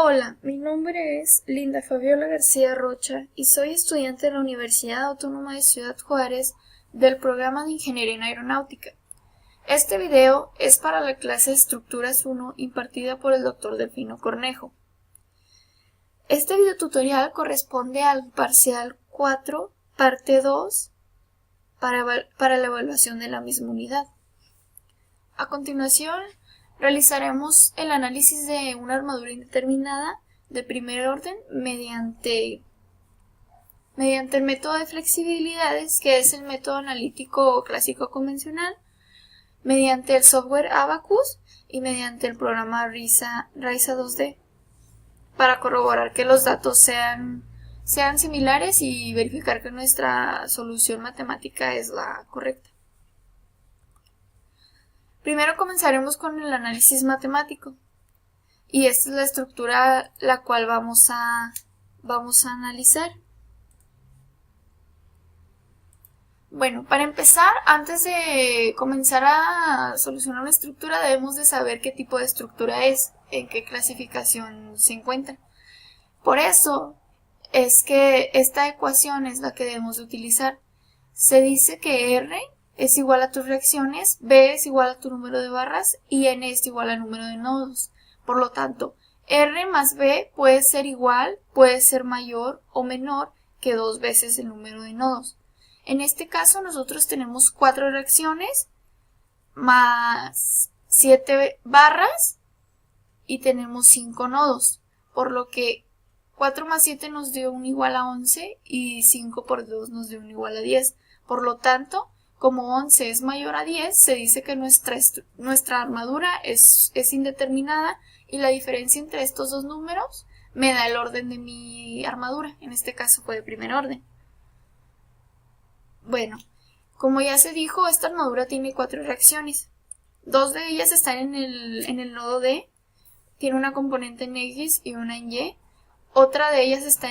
Hola, mi nombre es Linda Fabiola García Rocha y soy estudiante de la Universidad Autónoma de Ciudad Juárez del programa de Ingeniería en Aeronáutica. Este video es para la clase de Estructuras 1 impartida por el Dr. Delfino Cornejo. Este video tutorial corresponde al parcial 4, parte 2, para la evaluación de la misma unidad. A continuación, realizaremos el análisis de una armadura indeterminada de primer orden mediante el método de flexibilidades, que es el método analítico clásico convencional, mediante el software Abacus y mediante el programa RISA 2D, para corroborar que los datos sean similares y verificar que nuestra solución matemática es la correcta. Primero comenzaremos con el análisis matemático, y esta es la estructura la cual vamos a analizar. Bueno, para empezar, antes de comenzar a solucionar una estructura, debemos de saber qué tipo de estructura es, en qué clasificación se encuentra. Por eso es que esta ecuación es la que debemos de utilizar. Se dice que R es igual a tus reacciones, B es igual a tu número de barras y N es igual al número de nodos. Por lo tanto, R más B puede ser igual, puede ser mayor o menor que 2 veces el número de nodos. En este caso nosotros tenemos 4 reacciones más 7 barras y tenemos 5 nodos, por lo que 4 más 7 nos dio un igual a 11 y 5 por 2 nos dio un igual a 10. Por lo tanto, como 11 es mayor a 10, se dice que nuestra armadura es indeterminada y la diferencia entre estos dos números me da el orden de mi armadura. En este caso fue de primer orden. Bueno, como ya se dijo, esta armadura tiene 4 reacciones. 2 de ellas están en el nodo D, tiene una componente en X y una en Y. Otra de ellas está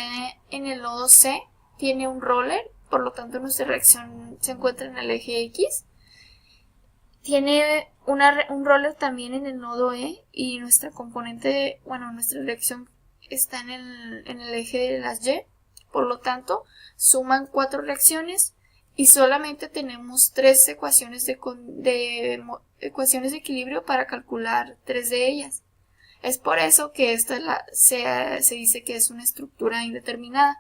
en el nodo C, tiene un roller, por lo tanto nuestra reacción se encuentra en el eje X. Tiene un roller también en el nodo E y nuestra reacción está en el eje de las Y. Por lo tanto, suman 4 reacciones y solamente tenemos 3 ecuaciones de equilibrio para calcular 3 de ellas. Es por eso que esta se dice que es una estructura indeterminada.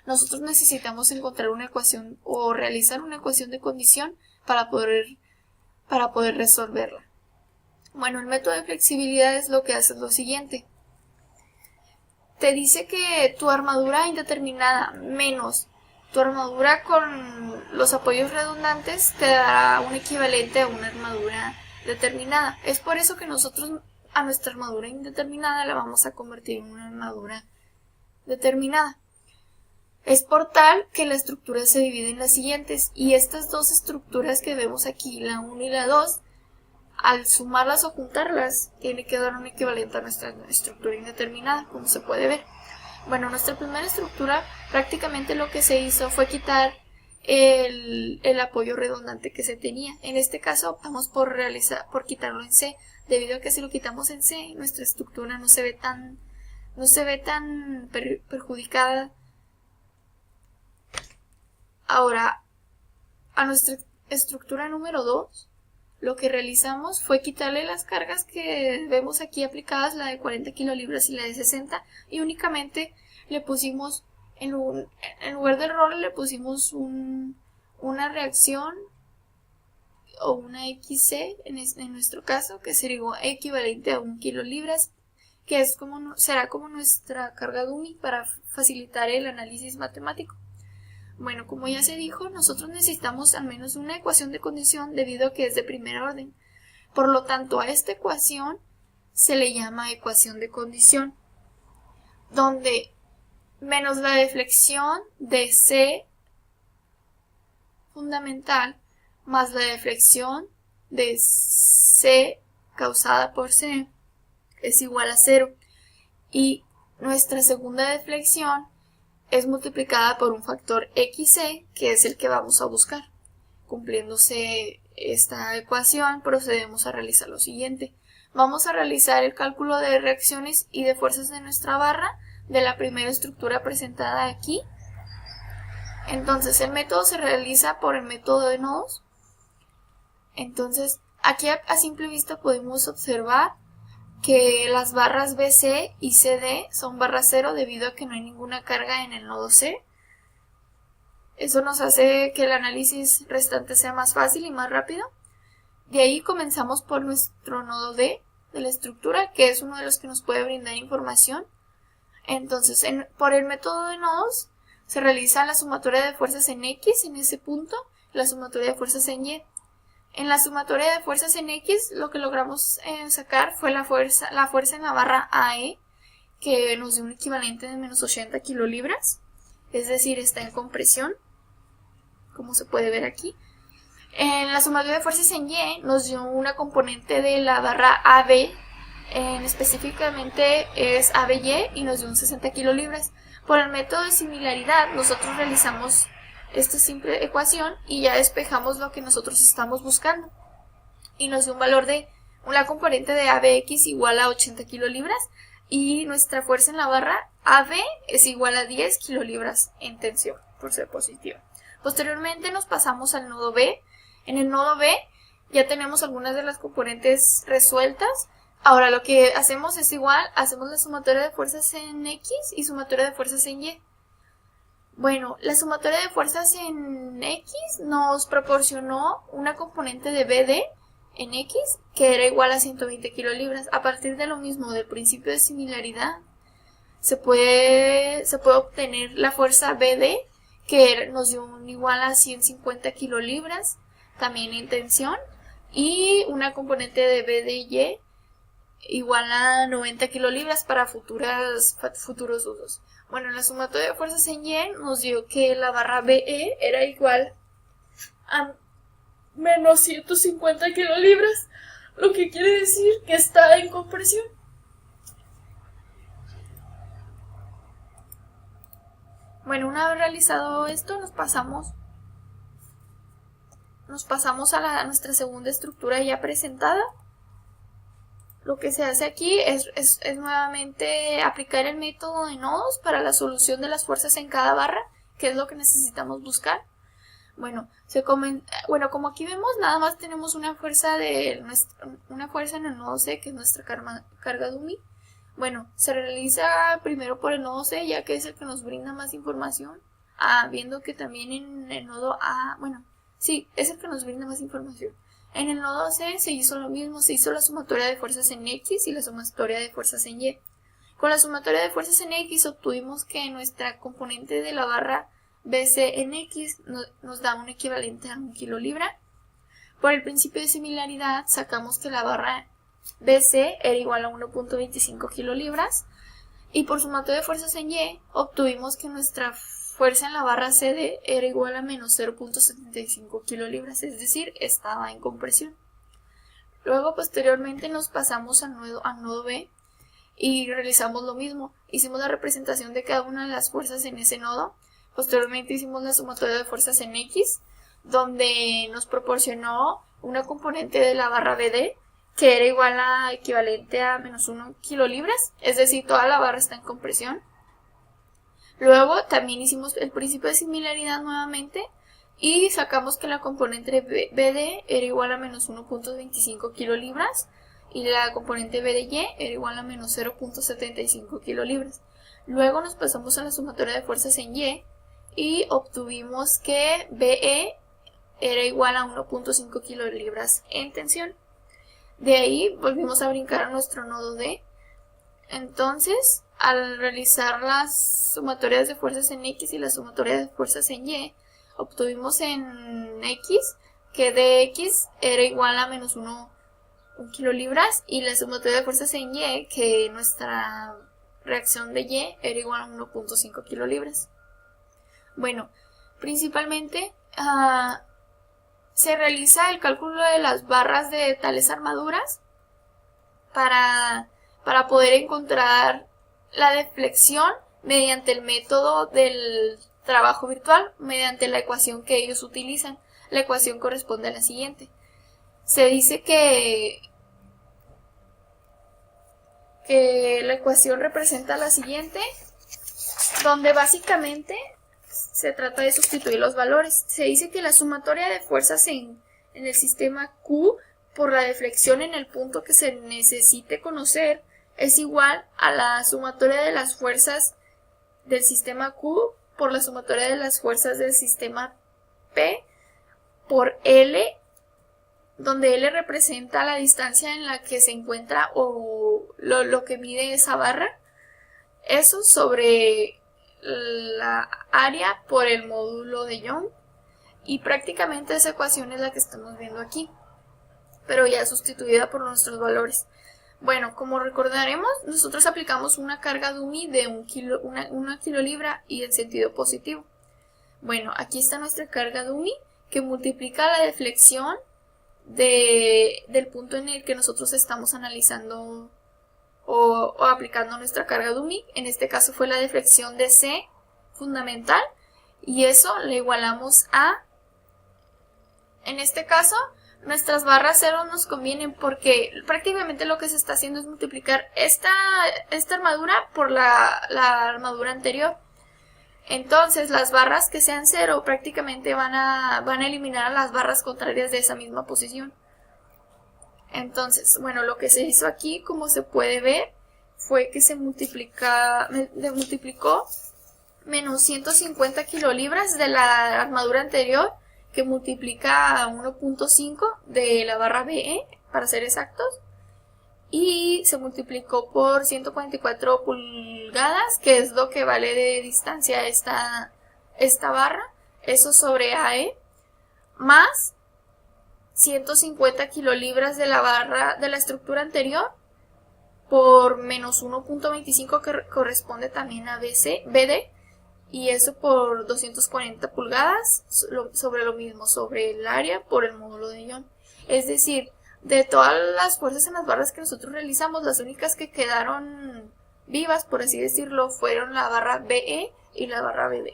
Nosotros necesitamos encontrar una ecuación o realizar una ecuación de condición para poder resolverla. Bueno, el método de flexibilidad es lo que hace lo siguiente. Te dice que tu armadura indeterminada menos tu armadura con los apoyos redundantes te dará un equivalente a una armadura determinada. Es por eso que nosotros a nuestra armadura indeterminada la vamos a convertir en una armadura determinada. Es por tal que la estructura se divide en las siguientes, y estas dos estructuras que vemos aquí, la 1 y la 2, al sumarlas o juntarlas, tiene que dar un equivalente a nuestra estructura indeterminada, como se puede ver. Bueno, nuestra primera estructura, prácticamente lo que se hizo fue quitar el apoyo redundante que se tenía. En este caso optamos por quitarlo en C, debido a que si lo quitamos en C, nuestra estructura no se ve tan perjudicada. Ahora, a nuestra estructura número 2, lo que realizamos fue quitarle las cargas que vemos aquí aplicadas, la de 40 kilolibras y la de 60, y únicamente le pusimos, en lugar del roller, le pusimos una reacción o una XC en nuestro caso, que sería equivalente a 1 kilolibras, que será como nuestra carga dummy para facilitar el análisis matemático. Bueno, como ya se dijo, nosotros necesitamos al menos una ecuación de condición debido a que es de primer orden. Por lo tanto, a esta ecuación se le llama ecuación de condición, donde menos la deflexión de C fundamental más la deflexión de C causada por C es igual a 0. Y nuestra segunda deflexión es multiplicada por un factor XC, que es el que vamos a buscar. Cumpliéndose esta ecuación, procedemos a realizar lo siguiente. vamos a realizar el cálculo de reacciones y de fuerzas de nuestra barra de la primera estructura presentada aquí. Entonces el método se realiza por el método de nodos. Entonces aquí a simple vista podemos observar que las barras BC y CD son barras cero debido a que no hay ninguna carga en el nodo C. Eso nos hace que el análisis restante sea más fácil y más rápido. De ahí comenzamos por nuestro nodo D de la estructura, que es uno de los que nos puede brindar información. Entonces, por el método de nodos se realiza la sumatoria de fuerzas en X en ese punto, la sumatoria de fuerzas en Y. En la sumatoria de fuerzas en X lo que logramos sacar fue la fuerza en la barra AE, que nos dio un equivalente de menos 80 kilolibras, es decir, está en compresión, como se puede ver aquí. En la sumatoria de fuerzas en Y nos dio una componente de la barra AB, específicamente es ABY, y nos dio un 60 kilolibras. Por el método de similaridad nosotros realizamos esta simple ecuación y ya despejamos lo que nosotros estamos buscando. Y nos dio un valor de una componente de ABX igual a 80 kilolibras y nuestra fuerza en la barra AB es igual a 10 kilolibras en tensión, por ser positiva. Posteriormente nos pasamos al nodo B. En el nodo B ya tenemos algunas de las componentes resueltas. Ahora lo que hacemos es igual, hacemos la sumatoria de fuerzas en X y sumatoria de fuerzas en Y. Bueno, la sumatoria de fuerzas en X nos proporcionó una componente de BD en X que era igual a 120 kilolibras. A partir de lo mismo, del principio de similaridad, se puede obtener la fuerza BD que nos dio un igual a 150 kilolibras, también en tensión, y una componente de BDY igual a 90 kilolibras para futuros usos. Bueno, la sumatoria de fuerzas en Y nos dio que la barra BE era igual a menos 150 kilolibras, lo que quiere decir que está en compresión. Bueno, una vez realizado esto, nos pasamos a nuestra segunda estructura ya presentada. Lo que se hace aquí es nuevamente aplicar el método de nodos para la solución de las fuerzas en cada barra, que es lo que necesitamos buscar. Bueno, como aquí vemos, nada más tenemos una fuerza en el nodo C, que es nuestra carga dummy. Bueno, se realiza primero por el nodo C, ya que es el que nos brinda más información. Viendo que también en el nodo A, sí, es el que nos brinda más información. En el nodo C se hizo lo mismo, se hizo la sumatoria de fuerzas en X y la sumatoria de fuerzas en Y. Con la sumatoria de fuerzas en X obtuvimos que nuestra componente de la barra BC en X nos da un equivalente a 1 kilolibra. Por el principio de similaridad sacamos que la barra BC era igual a 1.25 kilolibras y por sumatoria de fuerzas en Y obtuvimos que nuestra fuerza en la barra CD era igual a menos 0.75 kilolibras, es decir, estaba en compresión. Luego, posteriormente, nos pasamos al nodo B y realizamos lo mismo. Hicimos la representación de cada una de las fuerzas en ese nodo. Posteriormente hicimos la sumatoria de fuerzas en X, donde nos proporcionó una componente de la barra BD, que era igual a equivalente a menos 1 kilolibras, es decir, toda la barra está en compresión. Luego también hicimos el principio de similaridad nuevamente y sacamos que la componente BD era igual a menos 1.25 kilolibras y la componente BDY era igual a menos 0.75 kilolibras. Luego nos pasamos a la sumatoria de fuerzas en Y y obtuvimos que BE era igual a 1.5 kilolibras en tensión. De ahí volvimos a brincar a nuestro nodo D. Entonces, al realizar las sumatorias de fuerzas en X y la sumatoria de fuerzas en Y, obtuvimos en X que dx era igual a menos 1 kilolibras y la sumatoria de fuerzas en Y, que nuestra reacción de Y era igual a 1.5 kilolibras. Bueno, principalmente se realiza el cálculo de las barras de tales armaduras para poder encontrar la deflexión mediante el método del trabajo virtual, mediante la ecuación que ellos utilizan. La ecuación corresponde a la siguiente. Se dice que que la ecuación representa la siguiente, donde básicamente se trata de sustituir los valores. Se dice que la sumatoria de fuerzas en el sistema Q por la deflexión en el punto que se necesite conocer es igual a la sumatoria de las fuerzas del sistema Q por la sumatoria de las fuerzas del sistema P por L, donde L representa la distancia en la que se encuentra o lo que mide esa barra. Eso sobre la área por el módulo de Young. Y prácticamente esa ecuación es la que estamos viendo aquí, pero ya sustituida por nuestros valores. Bueno, como recordaremos, nosotros aplicamos una carga dummy de una kilolibra y en sentido positivo. Bueno, aquí está nuestra carga dummy que multiplica la deflexión del punto en el que nosotros estamos analizando o aplicando nuestra carga dummy. En este caso fue la deflexión de C fundamental y eso le igualamos a, en este caso, nuestras barras cero nos convienen porque prácticamente lo que se está haciendo es multiplicar esta armadura por la armadura anterior. Entonces las barras que sean cero prácticamente van a eliminar a las barras contrarias de esa misma posición. Entonces, bueno, lo que se hizo aquí, como se puede ver, fue que se multiplicó menos 150 kilolibras de la armadura anterior, que multiplica 1.5 de la barra BE, para ser exactos, y se multiplicó por 144 pulgadas, que es lo que vale de distancia esta barra, eso sobre AE, más 150 kilolibras de la barra de la estructura anterior, por menos 1.25 que corresponde también a BD, y eso por 240 pulgadas sobre lo mismo, sobre el área por el módulo de Young. Es decir, de todas las fuerzas en las barras que nosotros realizamos, las únicas que quedaron vivas, por así decirlo, fueron la barra BE y la barra BD.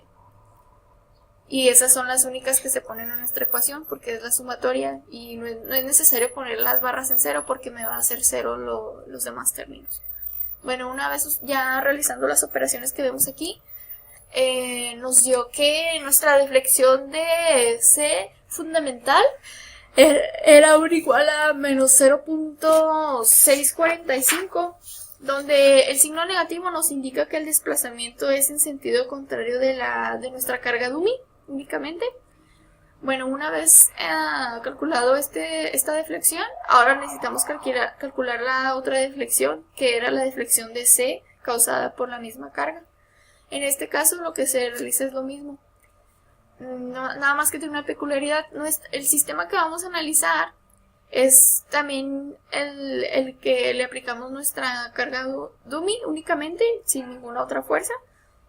Y esas son las únicas que se ponen en nuestra ecuación porque es la sumatoria y no es necesario poner las barras en cero porque me va a hacer cero los demás términos. Bueno, una vez ya realizando las operaciones que vemos aquí, nos dio que nuestra deflexión de C fundamental era igual a menos 0.645, donde el signo negativo nos indica que el desplazamiento es en sentido contrario de nuestra carga dummy únicamente. Bueno, una vez calculado esta deflexión, ahora necesitamos calcular la otra deflexión, que era la deflexión de C causada por la misma carga. En este caso lo que se realiza es lo mismo. Nada más que tiene una peculiaridad. El sistema que vamos a analizar es también el que le aplicamos nuestra carga dummy únicamente, sin ninguna otra fuerza.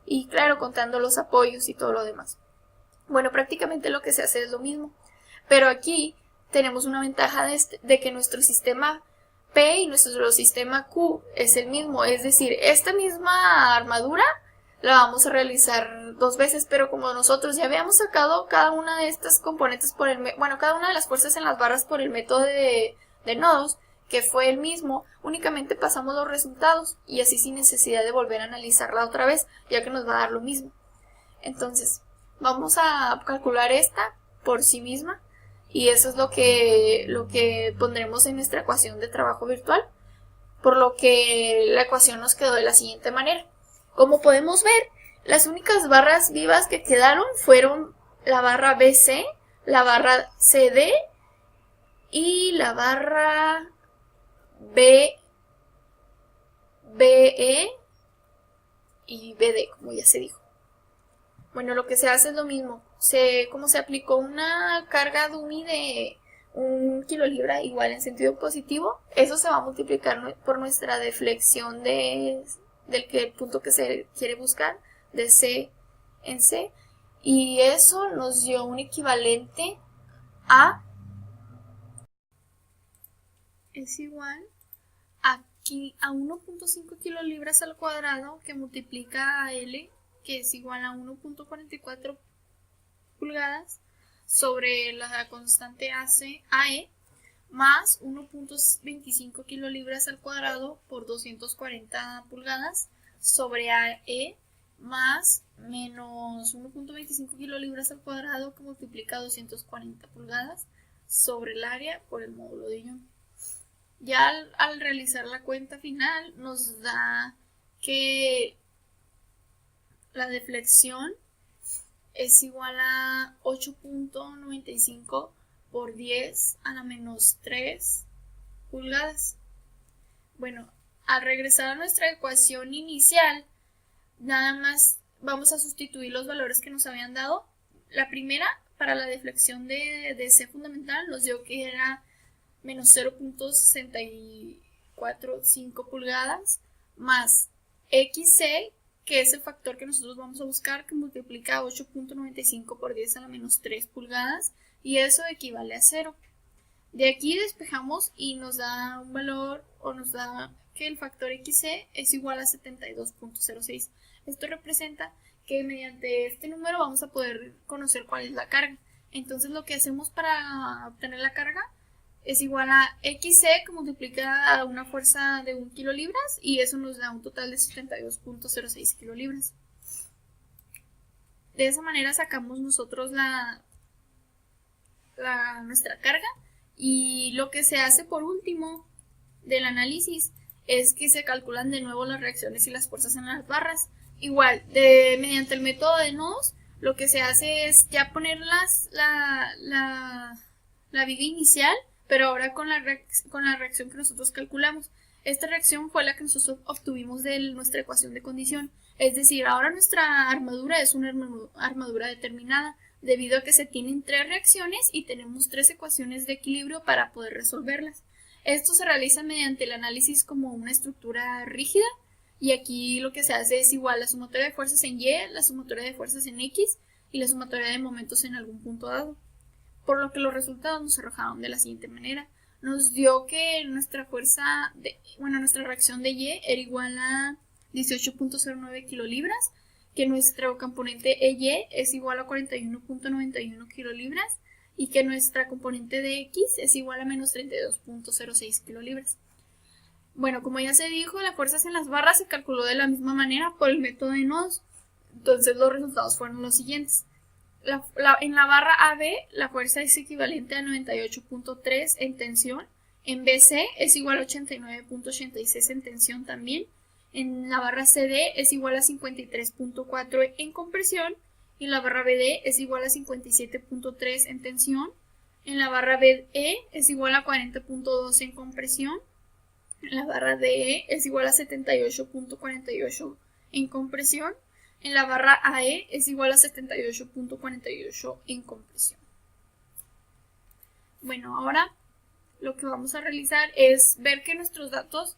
Y claro, contando los apoyos y todo lo demás. Bueno, prácticamente lo que se hace es lo mismo. Pero aquí tenemos una ventaja de que nuestro sistema P y nuestro sistema Q es el mismo. Es decir, esta misma armadura la vamos a realizar dos veces, pero como nosotros ya habíamos sacado cada una de estas componentes cada una de las fuerzas en las barras por el método de nodos, que fue el mismo, únicamente pasamos los resultados y así sin necesidad de volver a analizarla otra vez, ya que nos va a dar lo mismo. Entonces, vamos a calcular esta por sí misma y eso es lo que pondremos en nuestra ecuación de trabajo virtual, por lo que la ecuación nos quedó de la siguiente manera. Como podemos ver, las únicas barras vivas que quedaron fueron la barra BC, la barra CD y la barra BE y BD, como ya se dijo. Bueno, lo que se hace es lo mismo. Como se aplicó una carga dummy de 1 kilolibra igual en sentido positivo, eso se va a multiplicar por nuestra deflexión del punto que se quiere buscar, de C en C, y eso nos dio un equivalente a, es igual a 1.5 kilolibras al cuadrado, que multiplica a L, que es igual a 1.44 pulgadas, sobre la constante AE, más 1.25 kilolibras al cuadrado por 240 pulgadas sobre AE más menos 1.25 kilolibras al cuadrado que multiplica 240 pulgadas sobre el área por el módulo de Young. Ya al realizar la cuenta final nos da que la deflexión es igual a 8.95 por 10 a la menos 3 pulgadas. Bueno, al regresar a nuestra ecuación inicial, nada más vamos a sustituir los valores que nos habían dado. La primera, para la deflexión de C fundamental, nos dio que era menos 0.645 pulgadas más XC, que es el factor que nosotros vamos a buscar, que multiplica 8.95 por 10 a la menos 3 pulgadas, y eso equivale a 0. De aquí despejamos y nos da un valor, o nos da que el factor XC es igual a 72.06. Esto representa que mediante este número vamos a poder conocer cuál es la carga. Entonces lo que hacemos para obtener la carga es igual a XC, que multiplica una fuerza de 1 kilolibras, y eso nos da un total de 72.06 kilolibras. De esa manera sacamos nosotros nuestra carga, y lo que se hace por último del análisis es que se calculan de nuevo las reacciones y las fuerzas en las barras. Igual, mediante el método de nodos, lo que se hace es ya poner la viga inicial, pero ahora con la reacción que nosotros calculamos. Esta reacción fue la que nosotros obtuvimos de nuestra ecuación de condición. Es decir, ahora nuestra armadura es una armadura determinada, debido a que se tienen 3 reacciones y tenemos 3 ecuaciones de equilibrio para poder resolverlas. Esto se realiza mediante el análisis como una estructura rígida, y aquí lo que se hace es igual la sumatoria de fuerzas en Y, la sumatoria de fuerzas en X y la sumatoria de momentos en algún punto dado. Por lo que los resultados nos arrojaron de la siguiente manera. Nos dio que nuestra nuestra reacción de Y era igual a 18.09 kilolibras, que nuestro componente EY es igual a 41.91 kilolibras y que nuestra componente de X es igual a menos 32.06 kilolibras. Bueno, como ya se dijo, las fuerzas en las barras se calculó de la misma manera por el método de nodos. Entonces los resultados fueron los siguientes. En la barra AB la fuerza es equivalente a 98.3 en tensión. En BC es igual a 89.86 en tensión también. En la barra CD es igual a 53.4 en compresión. Y en la barra BD es igual a 57.3 en tensión. En la barra BE es igual a 40.2 en compresión. En la barra DE es igual a 78.48 en compresión. En la barra AE es igual a 78.48 en compresión. Bueno, ahora lo que vamos a realizar es ver que nuestros datos,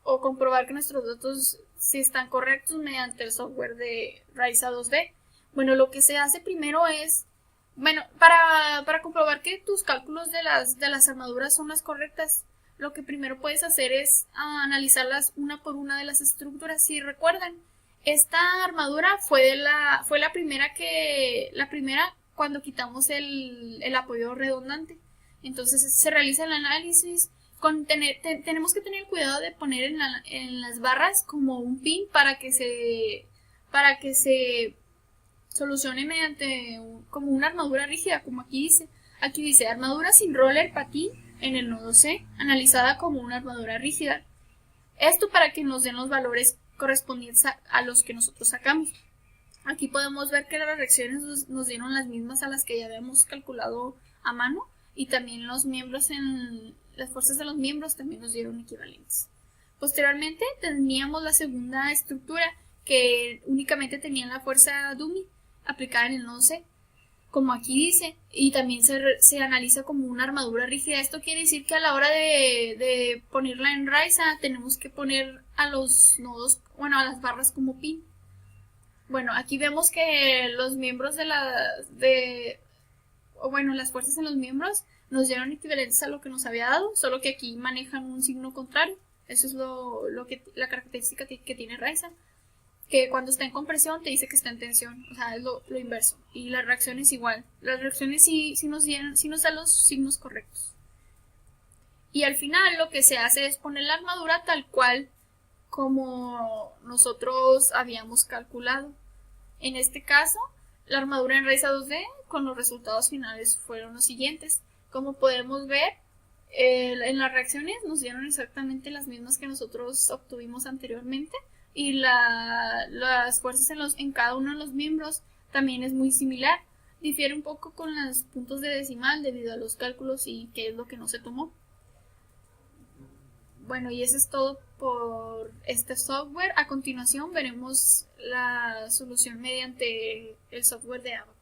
o comprobar que nuestros datos sí están correctos mediante el software de RAISA 2D. Bueno, lo que se hace primero es, para comprobar que tus cálculos de las armaduras son las correctas, lo que primero puedes hacer es analizarlas una por una de las estructuras. Si recuerdan, esta armadura fue la primera cuando quitamos el apoyo redundante. Entonces se realiza el análisis. Tenemos que tener cuidado de poner en las barras como un pin para que se solucione mediante como una armadura rígida, como aquí dice armadura sin roller patín en el nodo C, analizada como una armadura rígida. Esto para que nos den los valores correspondientes a los que nosotros sacamos. Aquí podemos ver que las reacciones nos dieron las mismas a las que ya habíamos calculado a mano, y también las fuerzas de los miembros también nos dieron equivalentes. Posteriormente teníamos la segunda estructura, que únicamente tenía la fuerza dummy aplicada en el nodo C, como aquí dice, y también se analiza como una armadura rígida. Esto quiere decir que a la hora de ponerla en RAISA tenemos que poner a los nodos, a las barras como pin. Bueno, aquí vemos que los miembros las fuerzas en los miembros nos dieron equivalentes a lo que nos había dado, solo que aquí manejan un signo contrario. Eso es la característica que tiene RAISA, que cuando está en compresión te dice que está en tensión, o sea, es lo inverso. Y las reacciones igual. Las reacciones sí nos dan los signos correctos. Y al final lo que se hace es poner la armadura tal cual como nosotros habíamos calculado. En este caso, la armadura en Raíz a 2D con los resultados finales fueron los siguientes. Como podemos ver, en las reacciones nos dieron exactamente las mismas que nosotros obtuvimos anteriormente, y las fuerzas en cada uno de los miembros también es muy similar. Difiere un poco con los puntos de decimal debido a los cálculos y qué es lo que no se tomó. Bueno, y eso es todo por este software. A continuación veremos la solución mediante el software de Abacus.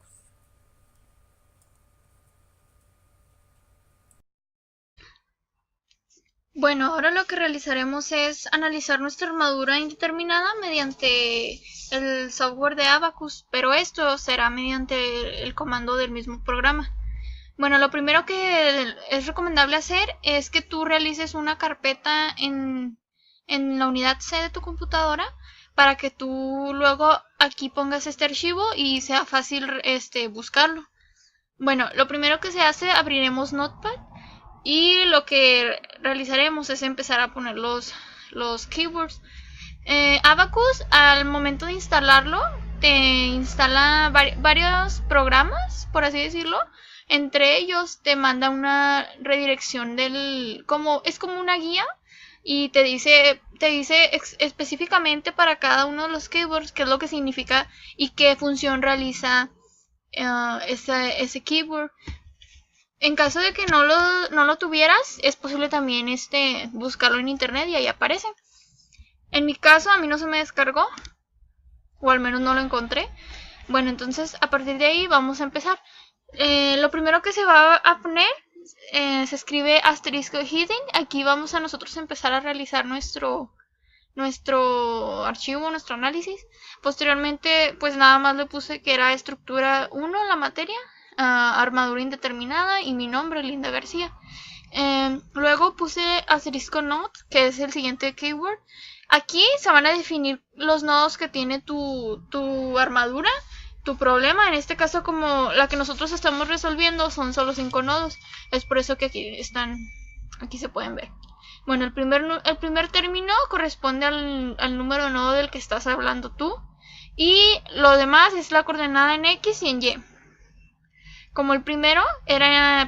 Bueno, ahora lo que realizaremos es analizar nuestra armadura indeterminada mediante el software de Abacus, pero esto será mediante el comando del mismo programa. Bueno, lo primero que es recomendable hacer es que tú realices una carpeta en la unidad C de tu computadora para que tú luego aquí pongas este archivo y sea fácil buscarlo. Bueno, lo primero que se hace, abriremos Notepad y lo que realizaremos es empezar a poner los keywords. Abacus, al momento de instalarlo, te instala varios programas, por así decirlo. Entre ellos te manda una redirección es como una guía, y te dice específicamente para cada uno de los keywords qué es lo que significa y qué función realiza ese keyword. En caso de que no lo tuvieras, es posible también buscarlo en internet y ahí aparece. En mi caso, a mí no se me descargó, o al menos no lo encontré. Bueno, entonces a partir de ahí vamos a empezar. Lo primero que se va a poner se escribe asterisco hidden. Aquí vamos a nosotros empezar a realizar nuestro archivo, nuestro análisis. Posteriormente, pues nada más le puse que era estructura 1 la materia, armadura indeterminada y mi nombre, Linda García. Luego puse asterisco node, que es el siguiente keyword. Aquí se van a definir los nodos que tiene tu armadura, tu problema. En este caso, como la que nosotros estamos resolviendo son solo 5 nodos, es por eso que aquí se pueden ver. Bueno, el primer término corresponde al número de nodo del que estás hablando tú, y lo demás es la coordenada en X y en Y. Como el primero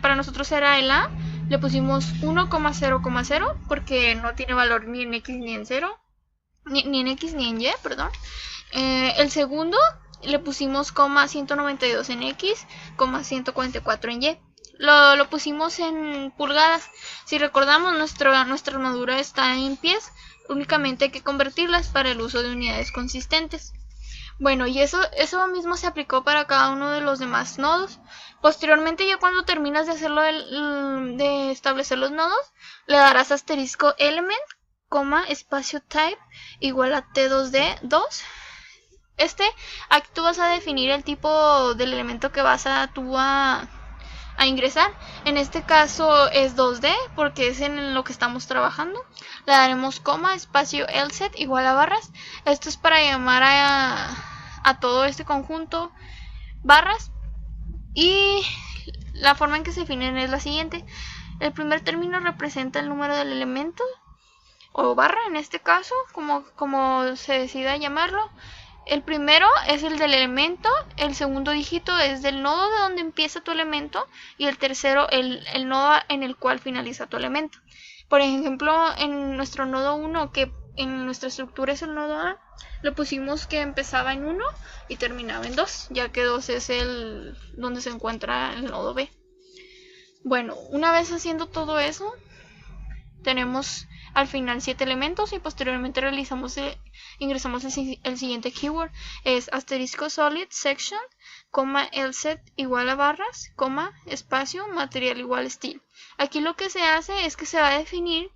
para nosotros era el A, le pusimos 1,0,0 porque no tiene valor ni en X ni en 0, ni en X ni en Y, perdón. El segundo le pusimos 192 en X, 144 en Y. Lo pusimos en pulgadas. Si recordamos, nuestra armadura está en pies, únicamente hay que convertirlas para el uso de unidades consistentes. Bueno, y eso mismo se aplicó para cada uno de los demás nodos. Posteriormente, ya cuando terminas de hacerlo de establecer los nodos, le darás asterisco element, espacio type igual a T2D2. Aquí tú vas a definir el tipo del elemento que vas a ingresar. En este caso es 2D porque es en lo que estamos trabajando. Le daremos espacio lset igual a barras. Esto es para llamar a todo este conjunto barras. Y la forma en que se definen es la siguiente. El primer término representa el número del elemento, o barra en este caso, como se decida llamarlo. El primero es el del elemento, el segundo dígito es del nodo de donde empieza tu elemento, y el tercero el nodo en el cual finaliza tu elemento. Por ejemplo, en nuestro nodo 1, que en nuestra estructura es el nodo A, le pusimos que empezaba en 1 y terminaba en 2, ya que 2 es donde se encuentra el nodo B. Bueno, una vez haciendo todo eso, tenemos al final 7 elementos, y posteriormente ingresamos el siguiente keyword. Es asterisco solid section, lset igual a barras, espacio material igual steel. Aquí lo que se hace es que se va a definir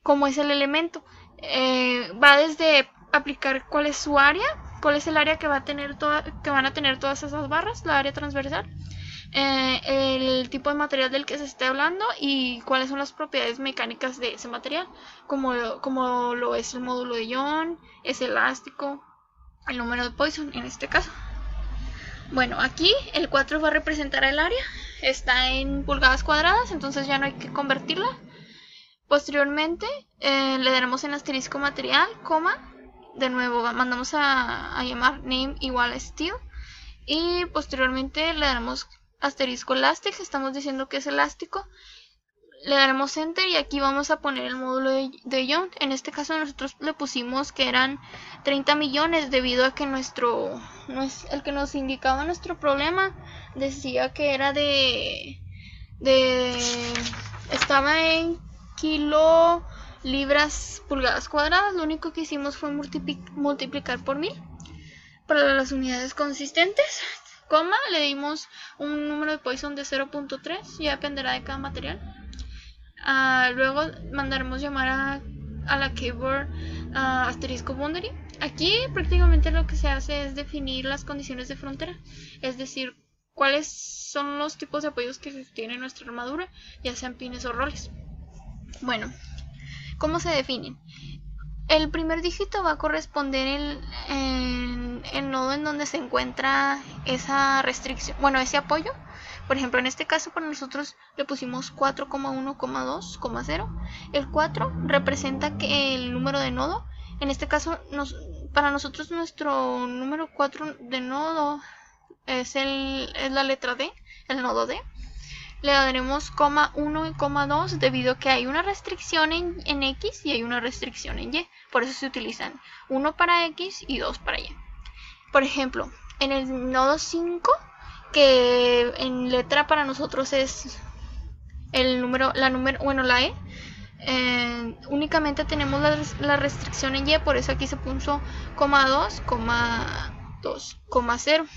cómo es el elemento. Va desde aplicar cuál es su área, cuál es el área que van a tener todas esas barras, la área transversal, el tipo de material del que se esté hablando y cuáles son las propiedades mecánicas de ese material, como lo es el módulo de ion, es elástico, el número de Poisson en este caso. Bueno, aquí el 4 va a representar el área, está en pulgadas cuadradas, entonces ya no hay que convertirla. Posteriormente le daremos en asterisco material, coma, de nuevo mandamos a llamar name igual a style, y posteriormente le daremos asterisco elastic, estamos diciendo que es elástico, le daremos enter y aquí vamos a poner el módulo de Young. En este caso nosotros le pusimos que eran 30 millones debido a que el que nos indicaba nuestro problema decía que era estaba en kilo libras pulgadas cuadradas. Lo único que hicimos fue multiplicar por 1000 para las unidades consistentes, coma, le dimos un número de Poisson de 0.3, ya dependerá de cada material. Luego mandaremos llamar a la keyword asterisco boundary. Aquí prácticamente lo que se hace es definir las condiciones de frontera, es decir, cuáles son los tipos de apoyos que tiene nuestra armadura, ya sean pines o roles. Bueno, ¿cómo se definen? El primer dígito va a corresponder el nodo en donde se encuentra esa restricción, bueno, ese apoyo. Por ejemplo, en este caso para nosotros le pusimos 4,1,2,0. El 4 representa que el número de nodo. En este caso, para nosotros nuestro número 4 de nodo es la letra D, el nodo D. Le daremos 1 y 2 debido a que hay una restricción en X y hay una restricción en Y. Por eso se utilizan 1 para X y 2 para Y. Por ejemplo, en el nodo 5, que en letra para nosotros es la E, únicamente tenemos la restricción en Y, por eso aquí se puso 2,0.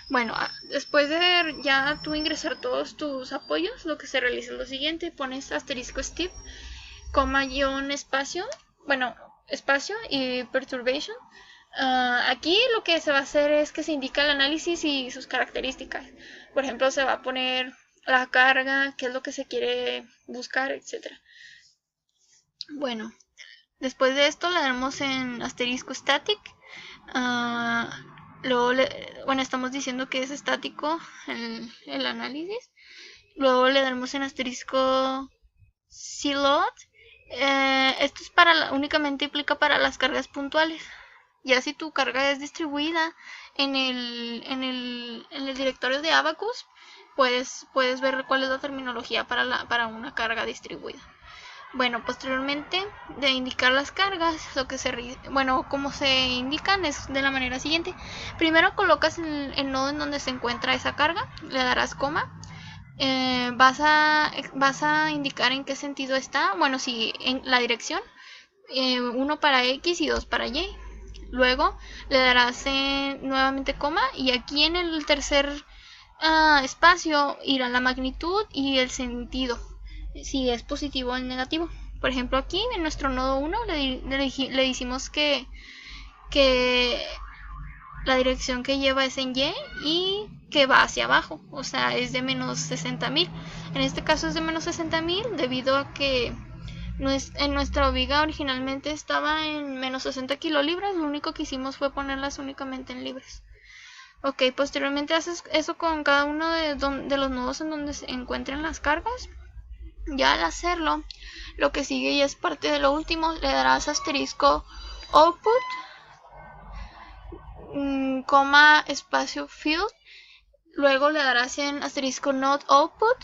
Bueno, después de ya tú ingresar todos tus apoyos, lo que se realiza es lo siguiente: pones asterisco step, coma, guión, espacio y perturbation. Aquí lo que se va a hacer es que se indica el análisis y sus características. Por ejemplo, se va a poner la carga, qué es lo que se quiere buscar, etc. Bueno, después de esto le damos en asterisco static. Luego estamos diciendo que es estático el análisis. Luego le damos en asterisco cloud. Esto es únicamente aplica para las cargas puntuales. Ya si tu carga es distribuida en el directorio de Abacus, puedes ver cuál es la terminología para una carga distribuida. Bueno, posteriormente de indicar las cargas, como se indican es de la manera siguiente. Primero colocas el nodo en donde se encuentra esa carga, le darás coma. Vas a indicar en qué sentido está, si en la dirección, 1 para X y 2 para Y. Luego le darás nuevamente coma, y aquí en el tercer espacio irá la magnitud y el sentido, si es positivo o negativo. Por ejemplo, aquí en nuestro nodo 1 le decimos que la dirección que lleva es en Y y que va hacia abajo, o sea, es de menos 60.000. En este caso es de menos 60.000 debido a que en nuestra viga originalmente estaba en menos 60 kilolibras. Lo único que hicimos fue ponerlas únicamente en libras. Ok, posteriormente haces eso con cada uno de los nodos en donde se encuentren las cargas. Ya al hacerlo, lo que sigue y es parte de lo último, le darás asterisco output, coma, espacio field. Luego le darás en asterisco node output.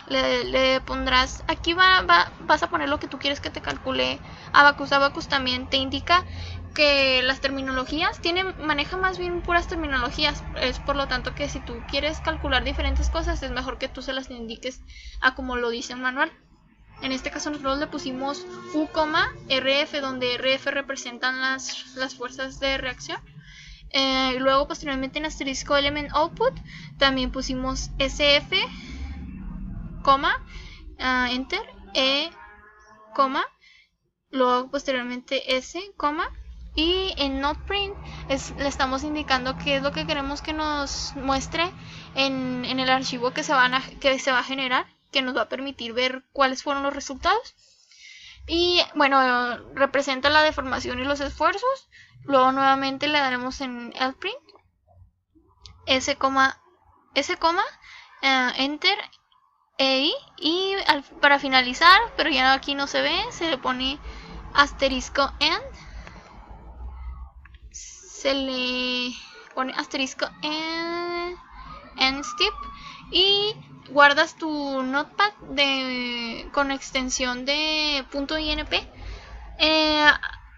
Le pondrás, aquí vas a poner lo que tú quieres que te calcule Abacus. Abacus también te indica que las terminologías, maneja más bien puras terminologías. Es por lo tanto que si tú quieres calcular diferentes cosas, es mejor que tú se las indiques a como lo dice el manual. En este caso nosotros le pusimos U, RF, donde RF representan las fuerzas de reacción. Luego posteriormente en asterisco element output también pusimos SF, enter, luego posteriormente S, y en noteprint le estamos indicando qué es lo que queremos que nos muestre en el archivo que se va a generar, que nos va a permitir ver cuáles fueron los resultados. Y representa la deformación y los esfuerzos. Luego nuevamente le daremos en lprint S, enter, para finalizar, pero ya aquí no se ve, se le pone asterisco end, se le pone asterisco end step y guardas tu notepad con extensión de .inp.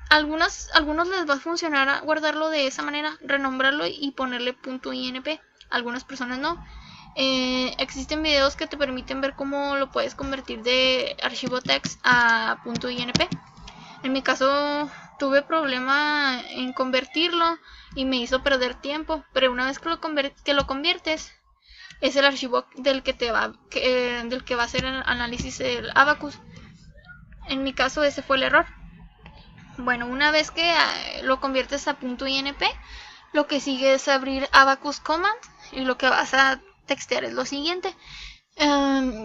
Algunos les va a funcionar guardarlo de esa manera, renombrarlo y ponerle .inp. Algunas personas no. Existen videos que te permiten ver cómo lo puedes convertir de archivo text a .inp. En mi caso tuve problema en convertirlo y me hizo perder tiempo, pero una vez que lo conviertes es el archivo del que va a hacer el análisis del Abacus. En mi caso ese fue el error. Bueno, una vez que lo conviertes a .inp, lo que sigue es abrir Abacus Command y lo que vas a textear es lo siguiente.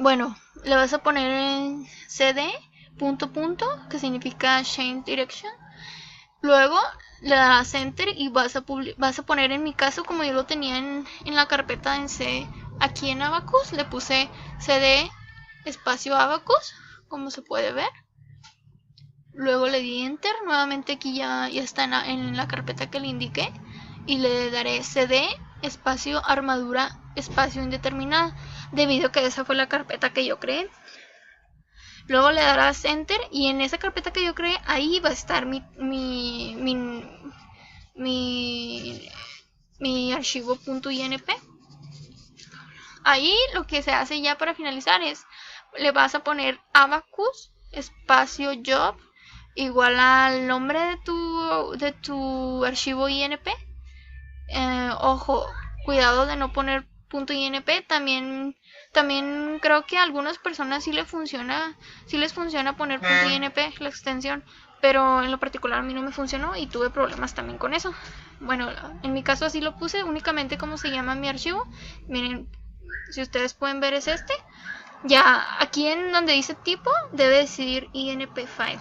Bueno, le vas a poner en cd ... que significa change direction. Luego le das enter y vas a poner, en mi caso, como yo lo tenía en la carpeta en C, aquí en Abacus, le puse cd espacio Abacus, como se puede ver. Luego le di enter, nuevamente aquí ya está en la carpeta que le indiqué, y le daré cd espacio armadura espacio indeterminada, debido a que esa fue la carpeta que yo creé. Luego le darás enter y en esa carpeta que yo creé, ahí va a estar mi archivo .inp. Ahí lo que se hace ya para finalizar es, le vas a poner abacus espacio job igual al nombre de tu archivo INP. Ojo, cuidado de no poner .inp. También creo que a algunas personas sí les funciona poner .inp, la extensión, pero en lo particular a mí no me funcionó y tuve problemas también con eso. Bueno, en mi caso así lo puse, únicamente como se llama mi archivo. Miren, si ustedes pueden ver es este. Ya aquí en donde dice tipo debe decidir INP file.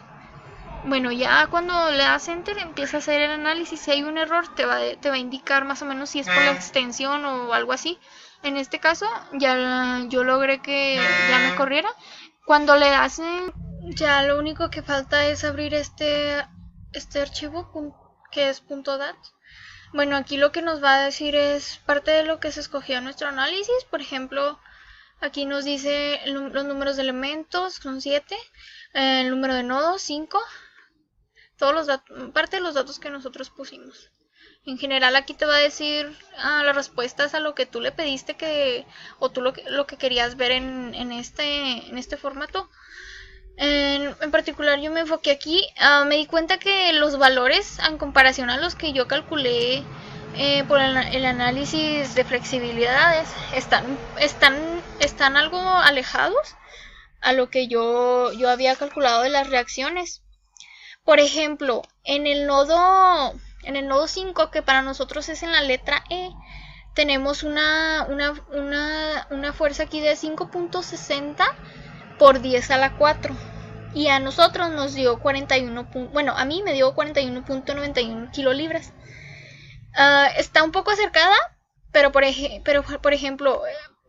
Bueno, ya cuando le das enter empieza a hacer el análisis. Si hay un error te va a indicar más o menos si es por la extensión o algo así. En este caso ya yo logré que ya me corriera. Cuando le das ya lo único que falta es abrir este archivo que es .dat. Bueno, aquí lo que nos va a decir es parte de lo que se escogió en nuestro análisis. Por ejemplo, aquí nos dice los números de elementos, son 7, el número de nodos, 5, todos los datos, parte de los datos que nosotros pusimos. En general aquí te va a decir las respuestas a lo que tú le pediste o tú lo que querías ver en este formato. En particular yo me enfoqué aquí, me di cuenta que los valores en comparación a los que yo calculé por el análisis de flexibilidades están algo alejados a lo que yo había calculado de las reacciones. Por ejemplo, en el nodo 5, que para nosotros es en la letra E, tenemos una fuerza aquí de 5.60 por 10 a la 4. Y a nosotros nos dio 41. Bueno, a mí me dio 41.91 kilolibras. Está un poco acercada, pero por ejemplo,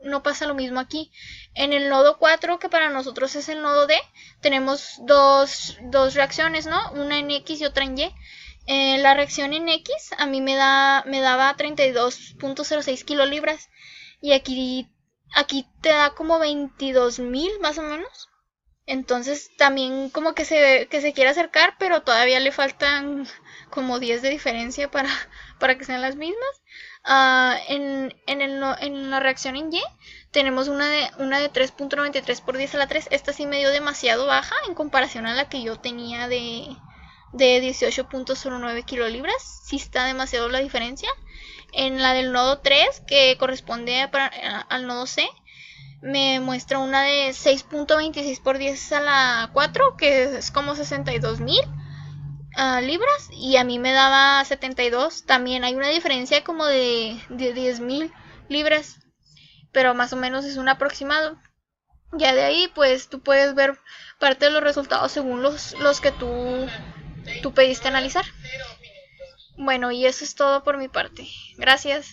no pasa lo mismo aquí. En el nodo 4, que para nosotros es el nodo D, tenemos dos reacciones, ¿no? Una en X y otra en Y. La reacción en X a mí me daba 32.06 kilolibras. Y aquí te da como 22.000 más o menos. Entonces también como que se quiere acercar, pero todavía le faltan como 10 de diferencia para que sean las mismas. En la reacción en Y tenemos una de 3.93 por 10 a la 3. Esta sí me dio demasiado baja en comparación a la que yo tenía de 18.09 kilolibras. Sí está demasiado la diferencia. En la del nodo 3, que corresponde al nodo C, me muestra una de 6.26 por 10 a la 4, que es como 62.000 libras, y a mí me daba 72. También hay una diferencia como de 10.000 libras, pero más o menos es un aproximado. Ya de ahí pues tú puedes ver parte de los resultados según los que tú pediste analizar. Bueno, y eso es todo por mi parte. Gracias.